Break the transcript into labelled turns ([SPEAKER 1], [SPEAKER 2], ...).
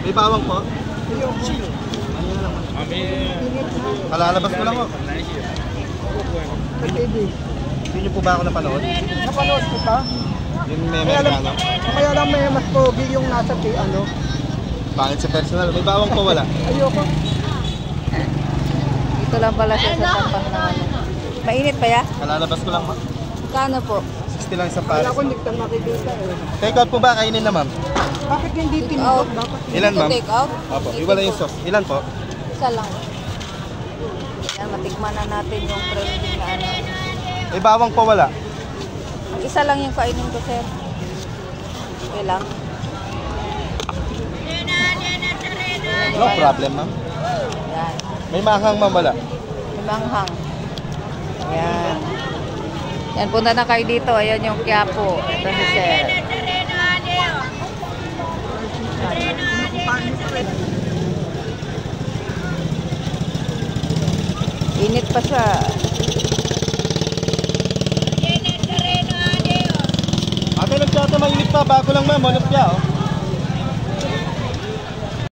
[SPEAKER 1] May bawang po? Kalalabas ko lang po. Hindi niyo po ba ako napanood?
[SPEAKER 2] Napanood ko pa.
[SPEAKER 1] Yung may Amerikano?
[SPEAKER 2] Kaya lang may mas pogi yung nasa ano.
[SPEAKER 1] Pangit sa personal. May bawang po wala?
[SPEAKER 2] Ayoko.
[SPEAKER 3] Ito lang pala siya sa tampang na ano. Mainit pa ya?
[SPEAKER 1] Kalalabas ko lang po.
[SPEAKER 3] Kano po?
[SPEAKER 1] 60 lang isang
[SPEAKER 2] Kaya
[SPEAKER 1] pares.
[SPEAKER 2] ko hindi ka makikita eh.
[SPEAKER 1] Take out po ba? Kainin na ma'am.
[SPEAKER 2] Bakit hindi
[SPEAKER 3] Take
[SPEAKER 2] tinulog?
[SPEAKER 3] out.
[SPEAKER 2] Bakit?
[SPEAKER 1] Ilan ma'am?
[SPEAKER 3] Take out?
[SPEAKER 1] Opo. Iwala yung sauce. Ilan po?
[SPEAKER 3] Isa lang. Yan, matikman na natin yung trending na ano.
[SPEAKER 1] May bawang po wala?
[SPEAKER 3] Isa lang yung kainin ko, sir. Okay lang.
[SPEAKER 1] No problem ma'am.
[SPEAKER 3] Yan.
[SPEAKER 1] May maanghang ma'am wala?
[SPEAKER 3] May manghang. Yan. Yan, punta na kayo dito. Ayan yung Quiapo. Ito si sir. Init pa siya.
[SPEAKER 1] Ate, nagtsata mainit pa. Bago lang ma'am. Walang piya oh.